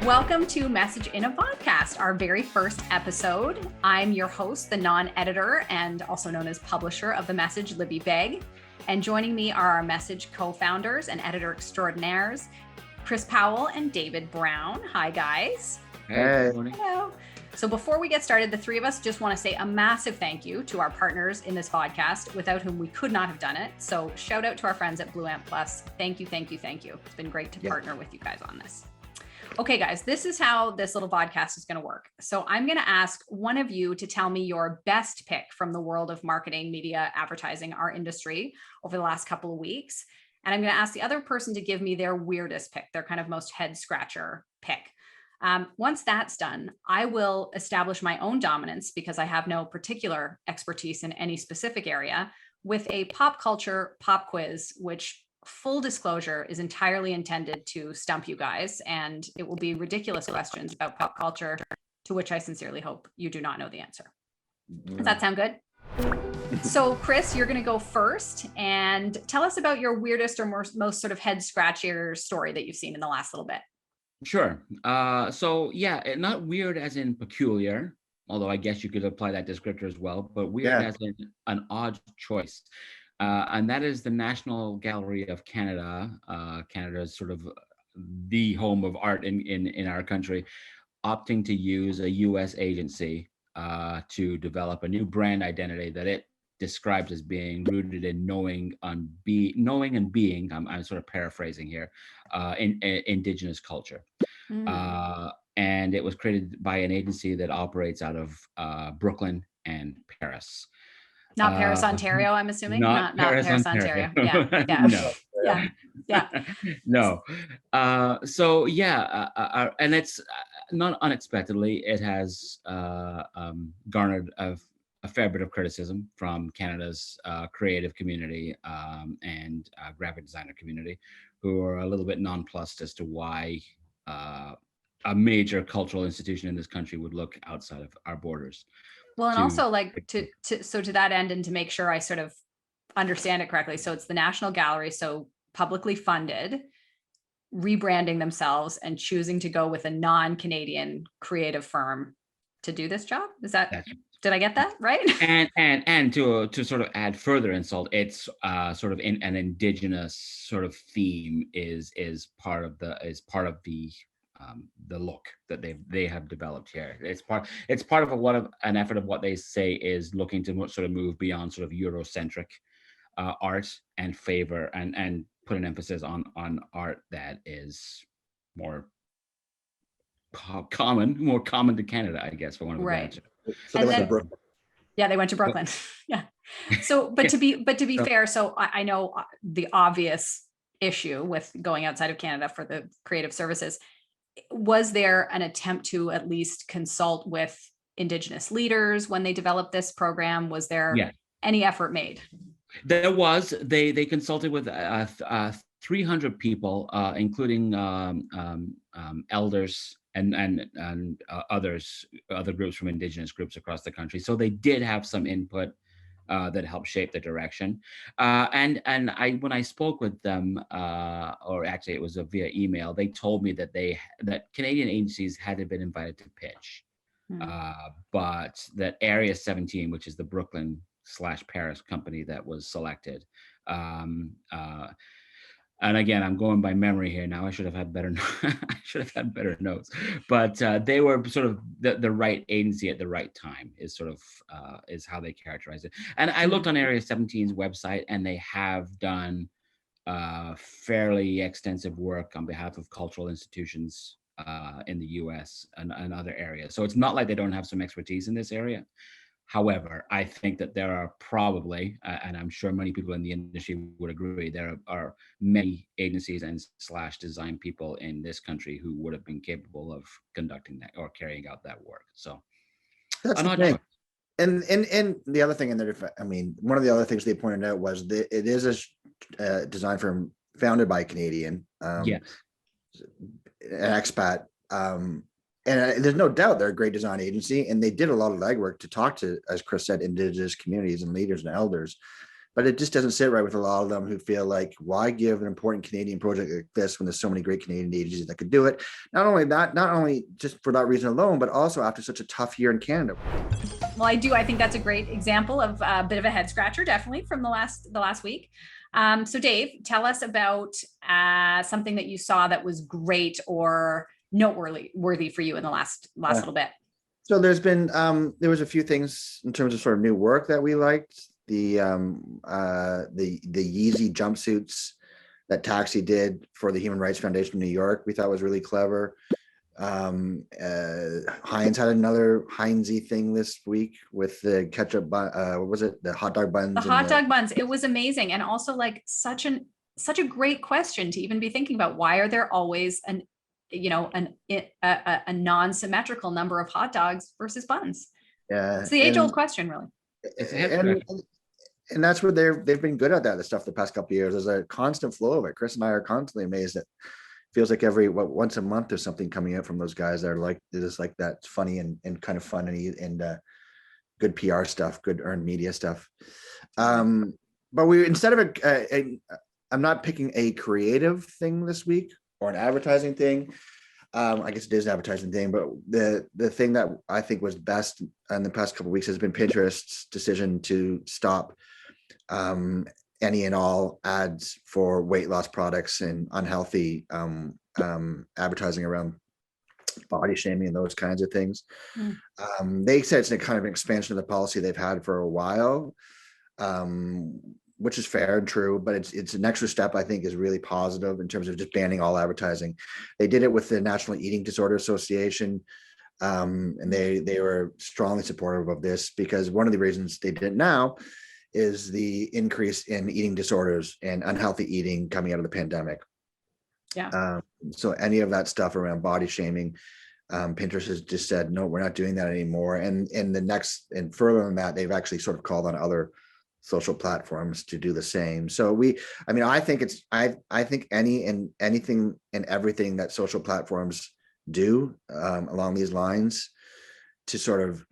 Welcome to Message in a Vodcast, our very first episode. I'm your host, the non-editor and also known as publisher of The Message, Libby Begg. And joining me are our Message co-founders and editor extraordinaires, Chris Powell and David Brown. Hi, guys. Hey. Hello. So before we get started, the three of us just want to say a massive thank you to our partners in this podcast, without whom we could not have done it. So shout out to our friends at Blue Ant Plus. Thank you, thank you, thank you. It's been great to partner with you guys on this. Okay, guys, this is how this little podcast is going to work. So I'm going to ask one of you to tell me your best pick from the world of marketing, media, advertising, our industry over the last couple of weeks. And I'm going to ask the other person to give me their weirdest pick, their kind of most head scratcher pick. Once that's done, I will establish my own dominance because I have no particular expertise in any specific area with a pop culture pop quiz, which, full disclosure, is entirely intended to stump you guys, and it will be ridiculous questions about pop culture to which I sincerely hope you do not know the answer. Does that sound good? So Chris, you're going to go first and tell us about your weirdest or most sort of head scratcher story that you've seen in the last little bit. Sure. So yeah, not weird as in peculiar, although I guess you could apply that descriptor as well, but weird as in an odd choice. And that is the National Gallery of Canada. Canada is sort of the home of art in our country, opting to use a U.S. agency to develop a new brand identity that it describes as being rooted in knowing and being. I'm sort of paraphrasing here, in Indigenous culture. And it was created by an agency that operates out of Brooklyn and Paris. Not Paris, Ontario, I'm assuming? Not Paris, Ontario. Yeah. No. Yeah. No. So yeah, and it's not unexpectedly, it has garnered a fair bit of criticism from Canada's creative community and graphic designer community, who are a little bit nonplussed as to why a major cultural institution in this country would look outside of our borders. Well, and also like to that end, and to make sure I sort of understand it correctly. So it's the National Gallery, so publicly funded, rebranding themselves and choosing to go with a non-Canadian creative firm to do this job. Did I get that right? And to sort of add further insult, it's sort of an Indigenous sort of theme is part of the look that they have developed here. It's part of an effort of what they say is looking to sort of move beyond sort of Eurocentric art and favor and put an emphasis on art that is more common to Canada, I guess, for one of the right. So they went to Brooklyn. Yeah, they went to Brooklyn. Yeah. So, but to be fair, so I know the obvious issue with going outside of Canada for the creative services. Was there an attempt to at least consult with Indigenous leaders when they developed this program? Was there any effort made? There was. They consulted with 300 people, including elders and other groups from Indigenous groups across the country. So they did have some input that helped shape the direction. And when I spoke with them, or actually it was via email, they told me that Canadian agencies hadn't been invited to pitch, but that Area 17, which is the Brooklyn/Paris company that was selected, and again, I'm going by memory here now. I should have had better. I should have had better notes. But they were sort of the right agency at the right time. Is how they characterize it. And I looked on Area 17's website, and they have done fairly extensive work on behalf of cultural institutions in the U.S. and other areas. So it's not like they don't have some expertise in this area. However, I think that there are probably, and I'm sure many people in the industry would agree, there are many agencies and / design people in this country who would have been capable of conducting that or carrying out that work. So that's the thing. And the other thing in there, I mean, one of the other things they pointed out was that it is a design firm founded by a Canadian, an expat. And there's no doubt they're a great design agency, and they did a lot of legwork to talk to, as Chris said, Indigenous communities and leaders and elders. but it just doesn't sit right with a lot of them who feel like, why give an important Canadian project like this when there's so many great Canadian agencies that could do it? Not only just for that reason alone, but also after such a tough year in Canada. Well, I think that's a great example of a bit of a head scratcher, definitely from the last week. So Dave, tell us about something that you saw that was great or noteworthy for you in the last little bit. So there's been there was a few things in terms of sort of new work that we liked. The Yeezy jumpsuits that Taxi did for the Human Rights Foundation of New York, we thought was really clever. Heinz had another Heinzy thing this week with the ketchup bun, what was it, the hot dog buns? The hot dog buns. It was amazing, and also like such a great question to even be thinking about. Why are there always a non-symmetrical number of hot dogs versus buns? Yeah, it's the age-old question, really. And that's what they've been good at that stuff the past couple of years. There's a constant flow of it. Chris and I are constantly amazed that feels like once a month there's something coming out from those guys that are like, just like that funny and kind of fun and good PR stuff, good earned media stuff. But we, instead of I'm not picking a creative thing this week or an advertising thing. I guess it is an advertising thing, but the thing that I think was best in the past couple of weeks has been Pinterest's decision to stop any and all ads for weight loss products and unhealthy advertising around body shaming and those kinds of things. They said it's a kind of an expansion of the policy they've had for a while, which is fair and true, but it's an extra step I think is really positive in terms of just banning all advertising. They did it with the National Eating Disorder Association, and they were strongly supportive of this because one of the reasons they did it now is the increase in eating disorders and unhealthy eating coming out of the pandemic. Yeah. So any of that stuff around body shaming, Pinterest has just said, no, we're not doing that anymore. And further than that, they've actually sort of called on other social platforms to do the same. So I think anything and everything that social platforms do along these lines to sort of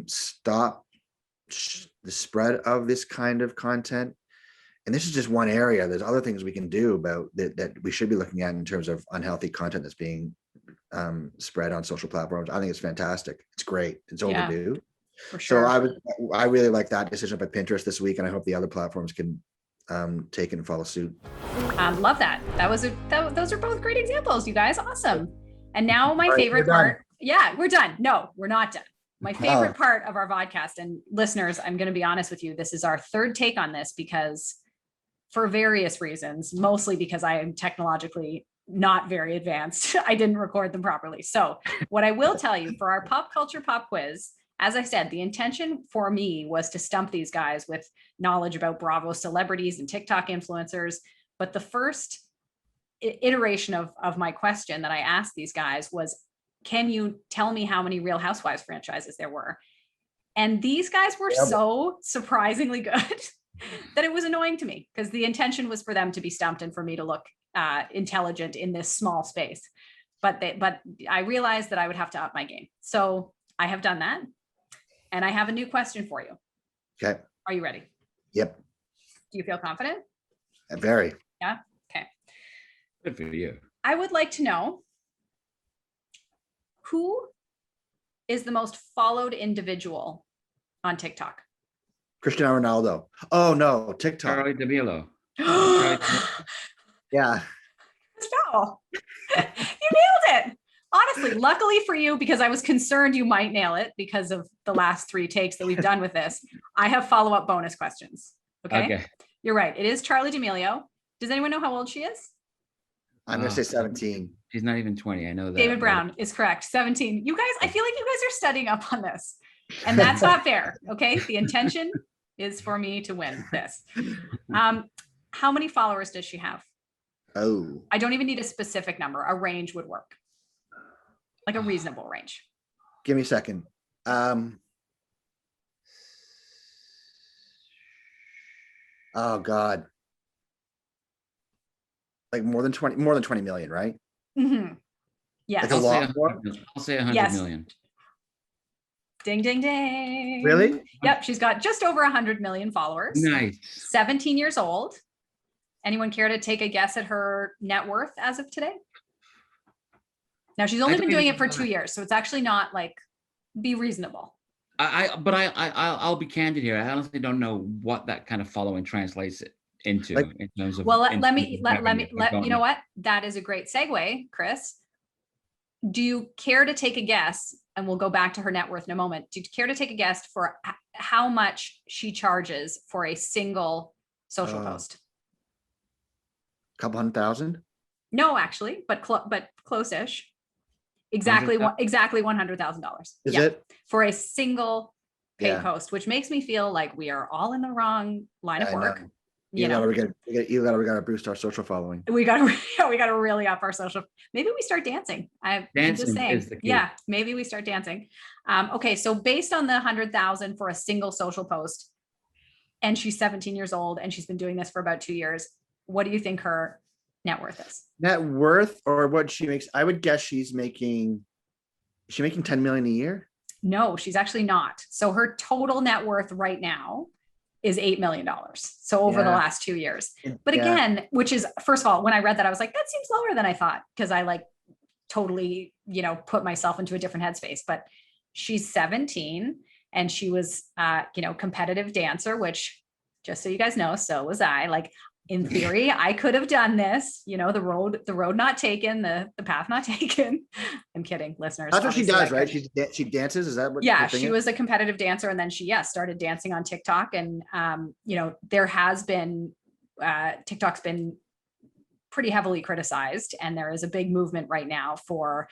stop the spread of this kind of content. And this is just one area. There's other things we can do about that we should be looking at in terms of unhealthy content that's being spread on social platforms. I think it's fantastic. It's great. It's overdue. For sure. So I really like that decision by Pinterest this week, and I hope the other platforms can take it and follow suit. Love that. Those are both great examples, you guys. Awesome. And now my favorite part. Yeah, we're done. No, we're not done. My favorite part of our Vodcast, and listeners, I'm going to be honest with you. This is our third take on this because for various reasons, mostly because I am technologically not very advanced. I didn't record them properly. So what I will tell you for our pop culture pop quiz, as I said, the intention for me was to stump these guys with knowledge about Bravo celebrities and TikTok influencers. But the first iteration of my question that I asked these guys was, can you tell me how many Real Housewives franchises there were? And these guys were so surprisingly good that it was annoying to me because the intention was for them to be stumped and for me to look intelligent in this small space. But I realized that I would have to up my game. So I have done that. And I have a new question for you. Okay. Are you ready? Yep. Do you feel confident? Very. Yeah. Okay. Good for you. I would like to know, who is the most followed individual on TikTok? Cristiano Ronaldo. Oh no, TikTok. Charlie D'Amelio. Yeah. No. You nailed it. Honestly, luckily for you, because I was concerned you might nail it because of the last 3 takes that we've done with this, I have follow-up bonus questions. Okay. You're right. It is Charlie D'Amelio. Does anyone know how old she is? I'm going to say 17. She's not even 20. I know that. David Brown is correct. 17. You guys, I feel like you guys are studying up on this. And that's not fair. Okay. The intention is for me to win this. How many followers does she have? Oh. I don't even need a specific number. A range would work. Like a reasonable range. Give me a second. Oh God. Like more than 20 million, right? Mm-hmm. Yes. Like a lot more? I'll say 100 million. Ding, ding, ding. Really? Yep. She's got just over 100 million followers. Nice. 17 years old. Anyone care to take a guess at her net worth as of today? Now, she's only been doing it for 2 years, so it's actually not like, be reasonable. I'll be candid here. I honestly don't know what that kind of following translates into Like, in terms of. Well, in let me, terms of revenue. I don't you know know. what? That is a great segue, Chris. Do you care to take a guess? And we'll go back to her net worth in a moment. Do you care to take a guess for how much she charges for a single social post? Couple 100,000? No, actually, but close-ish. Exactly $100,000. Is it? For a single paid Yeah. post, which makes me feel like we are all in the wrong line of I work. know. You know, we gotta boost our social following. we gotta really up our social. Maybe we start dancing. I'm just Dancing saying. is the key. Yeah, maybe we start dancing. Okay, so based on the 100,000 for a single social post, and she's 17 years old and she's been doing this for about 2 years, what do you think her net worth is? Net worth or what she makes? I would guess she's making 10 million a year. No, she's actually not. So her total net worth right now is $8 million. So over the Yeah. last 2 years. But Yeah. again, which is, first of all, when I read that, I was like, that seems lower than I thought, because I like totally, put myself into a different headspace. But she's 17 and she was, competitive dancer, which, just so you guys know, so was I. Like, in theory, I could have done this, the road not taken, the path not taken. I'm kidding, listeners. That's what she Obviously, does, right? She dances. Is that what? Yeah, the thing she is? was a competitive dancer, and then she started dancing on TikTok. And there has been TikTok's been pretty heavily criticized, and there is a big movement right now for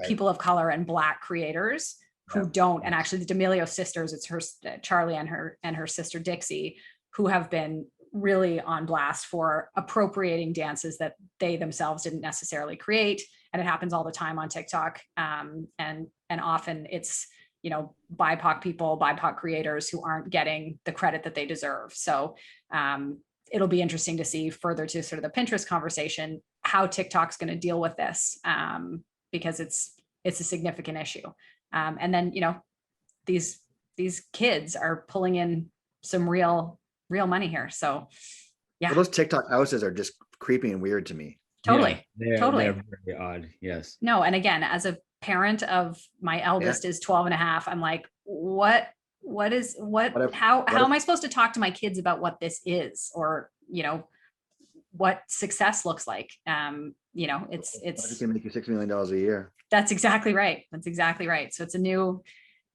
people of color and Black creators who don't. And actually, the D'Amelio sisters, it's her Charlie and her sister Dixie, who have been really on blast for appropriating dances that they themselves didn't necessarily create. And it happens all the time on TikTok. And often it's, BIPOC people, BIPOC creators who aren't getting the credit that they deserve. So it'll be interesting to see, further to sort of the Pinterest conversation, how TikTok's going to deal with this, because it's a significant issue. And then, these kids are pulling in some real money here. So yeah. Well, those TikTok houses are just creepy and weird to me. Totally. Yeah, Totally. They're very odd. Yes. No. And again, as a parent of, my eldest is 12 and a half, I'm like, how am I supposed to talk to my kids about what this is, or, what success looks like? It's going to make you $6 million a year. That's exactly right. So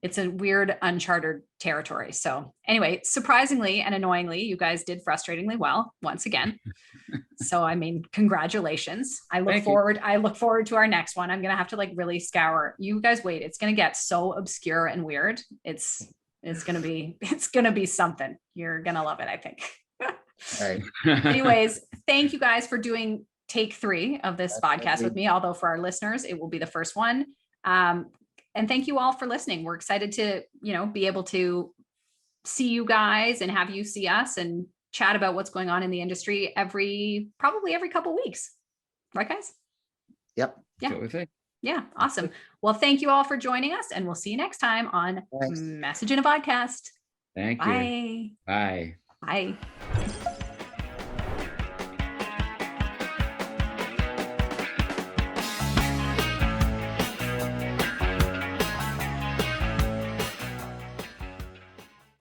it's a weird uncharted territory. So anyway, surprisingly and annoyingly, you guys did frustratingly well once again. So, I mean, congratulations. I look forward to our next one. I'm going to have to really scour. You guys wait. It's going to get so obscure and weird. It's going to be something. You're going to love it, I think. All right. Anyways, thank you guys for doing take 3 of this podcast with me. Although for our listeners, it will be the first one. And thank you all for listening. We're excited to, be able to see you guys and have you see us and chat about what's going on in the industry probably every couple of weeks. Right, guys? Yep. Yeah. That's what we think. Yeah. Awesome. Well, thank you all for joining us, and we'll see you next time on Thanks. Message in a Vodcast. Thank you. Bye. Bye. Bye.